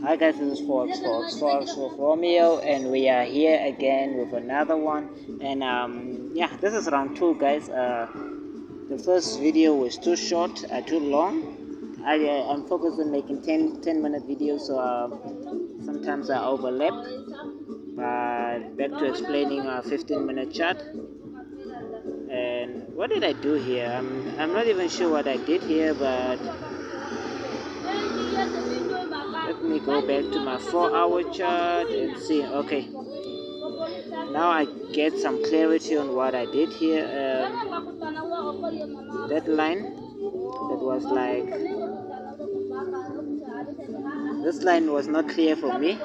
Hi guys, this is Fox with Romeo, and we are here again with another one. And yeah, this is round two, guys. The first video was too short, too long. I'm focused on making 10-minute videos, so sometimes I overlap. But back to explaining a 15-minute chart. And what did I do here? I'm not even sure what I did here, but let me go back to my 4-hour chart and see. Okay, now I get some clarity on what I did here. That line, that was like, this line was not clear for me.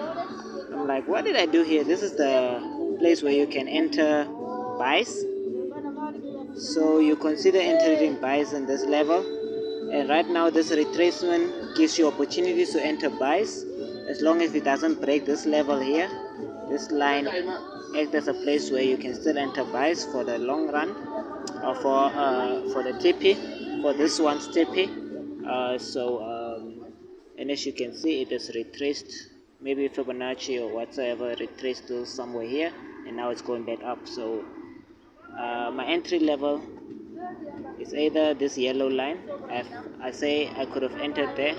I'm like, what did I do here? This is the place where you can enter buys. So you consider entering buys in this level, and right now this retracement gives you opportunities to enter buys as long as it doesn't break this level here. This line acts as a place where you can still enter buys for the long run, or for the TP, for this one's TP. And as you can see, it is retraced, maybe Fibonacci or whatsoever, retraced to somewhere here, and now it's going back up. So my entry level is either this yellow line. I say I could have entered there.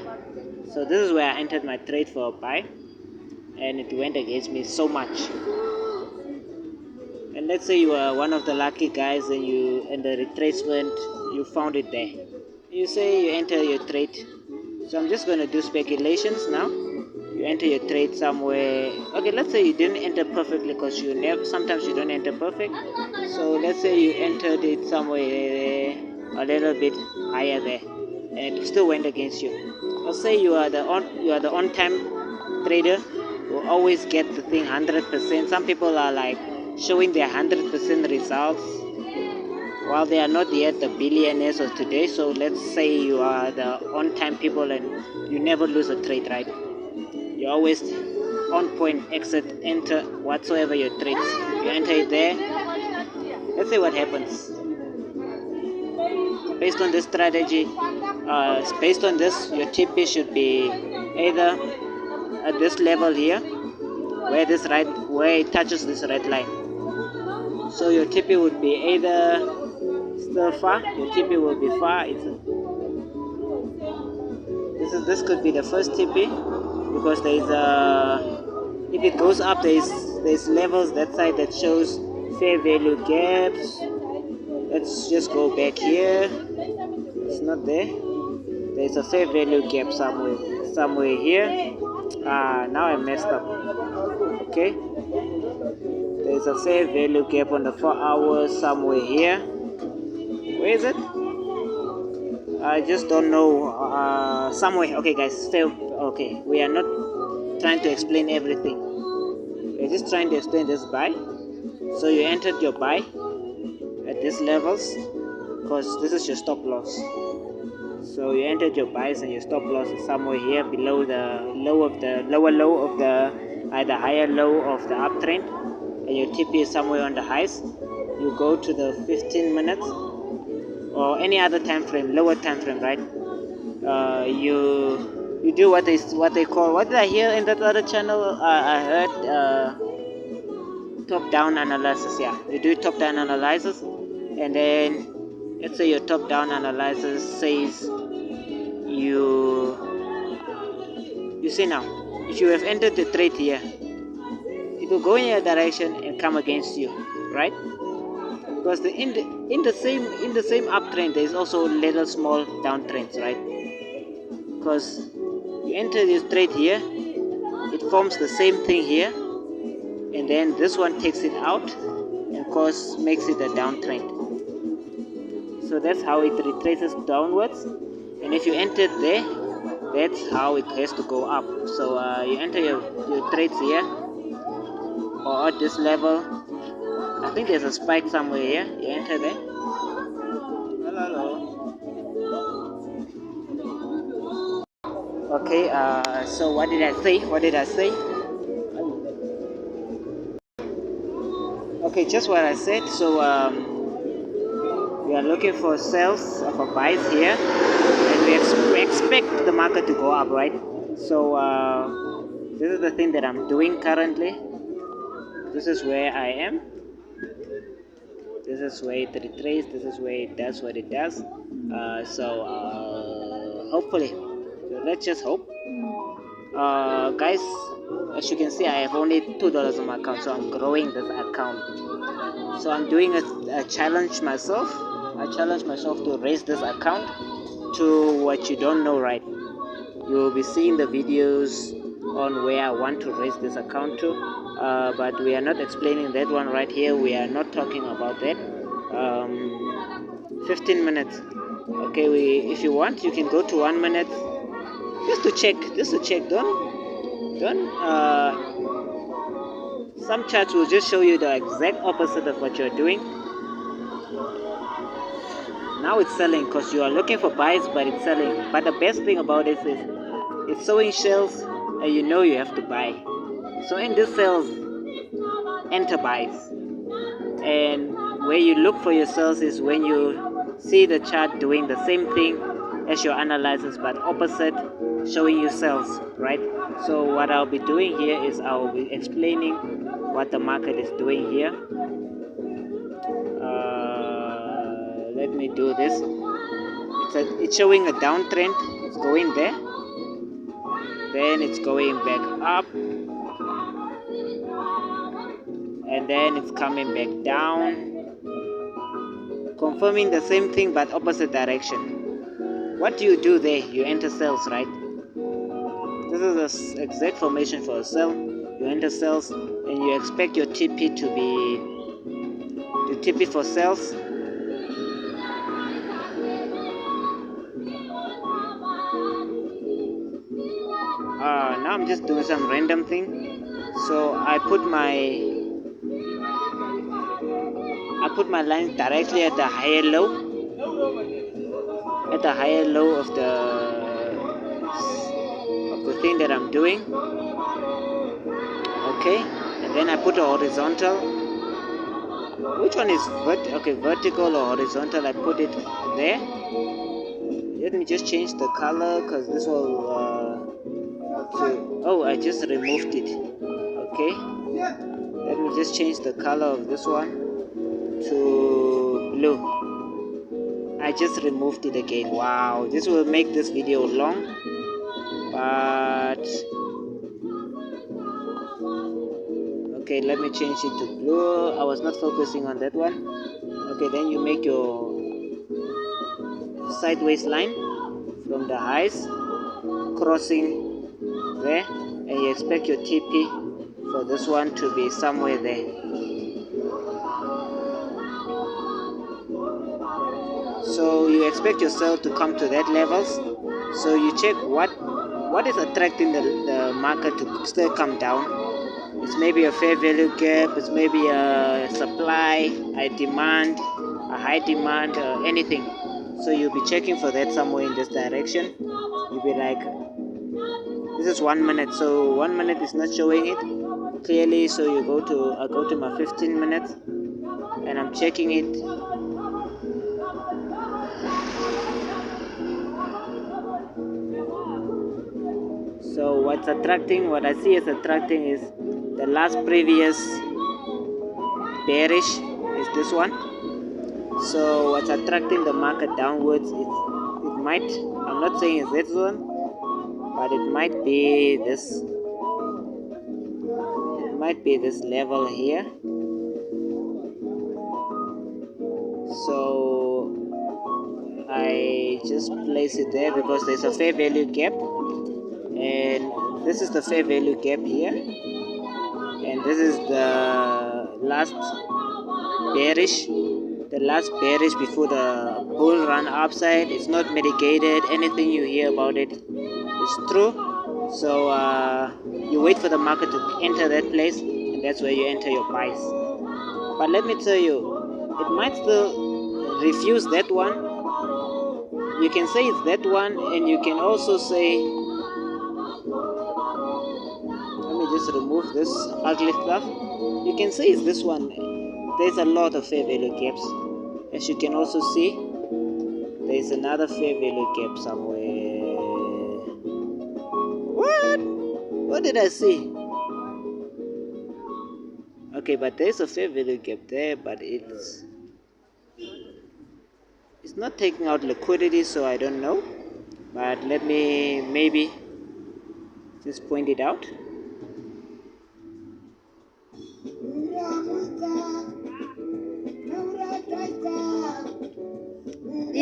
So this is where I entered my trade for a buy, and it went against me so much. And let's say you are one of the lucky guys, and you in the retracement you found it there. You say you enter your trade. So I'm just going to do speculations now. You enter your trade somewhere. Okay, let's say you didn't enter perfectly, because sometimes you don't enter perfect. So let's say you entered it somewhere a little bit higher there, and it still went against you. Let's say you are the on-time trader who always get the thing 100%. Some people are like showing their 100% results, while they are not yet the billionaires of today. So let's say you are the on-time people and you never lose a trade, right? You always on point, exit, enter whatsoever your trades. You enter it there. Let's see what happens. Based on this strategy, based on this, your TP should be either at this level here, where it touches this red line. So your TP would be either still far. Your TP will be far. This could be the first TP, because if it goes up, there's levels that side that shows fair value gaps. Let's just go back here. It's not there. There's a fair value gap somewhere here. Now I messed up. Okay, there's a fair value gap on the 4 hours somewhere here. Where is it? I just don't know. Somewhere. Okay, guys. Okay, we are not trying to explain everything. We're just trying to explain this buy. So you entered your buy at these levels, because this is your stop loss. So you entered your buys, and your stop loss is somewhere here below the lower low of the either higher low of the uptrend, and your TP is somewhere on the highs. You go to the 15 minutes or any other time frame, lower time frame, right? You do what they call, what did I hear in that other channel? I heard top-down analysis. Yeah, you do top-down analysis, and then let's say your top-down analysis says you see now, if you have entered the trade here, it will go in your direction and come against you, right? Because in the same uptrend, there is also little small downtrends, right? Because you enter this trade here, it forms the same thing here, and then this one takes it out and of course makes it a downtrend. So that's how it retraces downwards, and if you enter there, that's how it has to go up. So you enter your trades here, or at this level. I think there's a spike somewhere here. You enter there. Hello. Okay, so what did I say? Okay, just what I said. So we are looking for sales for buys here, and we expect the market to go up, right? So This is the thing that I'm doing currently. This is where I am. This is where it retraces. This is where it does what it does. Hopefully, so let's just hope. Guys, as you can see, I have only $2 on my account, so I'm growing this account. So I'm doing a challenge myself. I challenge myself to raise this account to what you don't know, right? You will be seeing the videos on where I want to raise this account to, but we are not explaining that one right here. We are not talking about that. 15 minutes. Okay, if you want, you can go to 1 minute just to check. Don't some charts will just show you the exact opposite of what you're doing. Now it's selling because you are looking for buys, but it's selling. But the best thing about it is it's showing shells and you know you have to buy. So in this sales, enter buys. And where you look for your sales is when you see the chart doing the same thing as your analysis, but opposite, showing you sales, right? So what I'll be doing here is I'll be explaining what the market is doing here. Let me do this. It's showing a downtrend. It's going there, then it's going back up, and then it's coming back down, confirming the same thing but opposite direction. What do you do there? You enter sales, right? This is the exact formation for a sell. You enter sales and you expect your TP to be TP for sales. Now I'm just doing some random thing. So I put my line directly at the higher low. At the higher low of the thing that I'm doing. Okay, and then I put a horizontal. Which one is vertical or horizontal? I put it there. Let me just change the color because this will I just removed it. Okay, let me just change the color of this one to blue. I just removed it again. Wow, this will make this video long, but okay, let me change it to blue. I was not focusing on that one. Okay, then you make your sideways line from the highs crossing there, and you expect your TP for this one to be somewhere there. So you expect your sell to come to that levels. So you check what is attracting the market to still come down. It's maybe a fair value gap, it's maybe a supply, a demand, a high demand, anything. So you'll be checking for that somewhere in this direction. You'll be like, this is 1 minute, so 1 minute is not showing it clearly. So I go to my 15 minutes and I'm checking it. So what I see as attracting is the last previous bearish is this one. So what's attracting the market downwards, it might, I'm not saying it's this one, but it might be this. It might be this level here. So I just place it there because there's a fair value gap, and this is the fair value gap here, and this is the last bearish. The last bearish before the bull run upside. It's not mitigated. Anything you hear about it is true. So you wait for the market to enter that place, and that's where you enter your buys. But let me tell you, it might still refuse that one. You can say it's that one, and you can also say, let me just remove this ugly stuff. You can say it's this one. There's a lot of fair value gaps. As you can also see, there's another fair value gap somewhere. What? What did I see? Okay, but there's a fair value gap there, but it's not taking out liquidity, so I don't know. But let me maybe just point it out.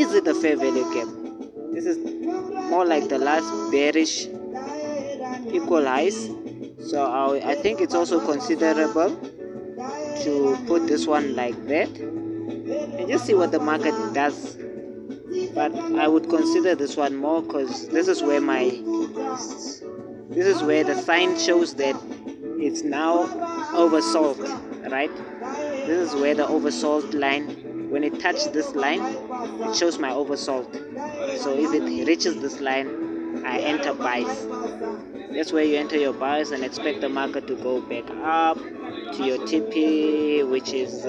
Is it a fair value gap? This is more like the last bearish equal highs, so I think it's also considerable to put this one like that and just see what the market does. But I would consider this one more because this is where the sign shows that it's now oversold, right? This is where the oversold line, when it touches this line, it shows my oversold. So if it reaches this line, I enter buys. That's where you enter your buys and expect the market to go back up to your TP, which is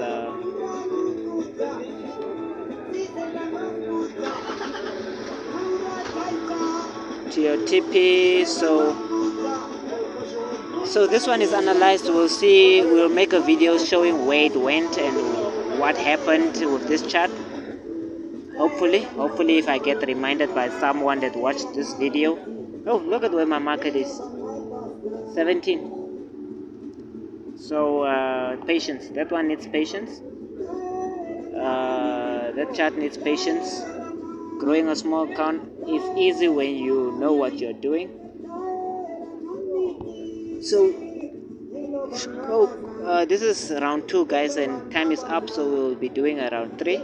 so this one is analyzed. We'll make a video showing where it went and what happened with this chart. Hopefully if I get reminded by someone that watched this video. Oh, look at where my market is, 17. So patience, that one needs patience. That chart needs patience. Growing a small account is easy when you know what you're doing. So this is round 2, guys, and time is up, so we'll be doing a round 3.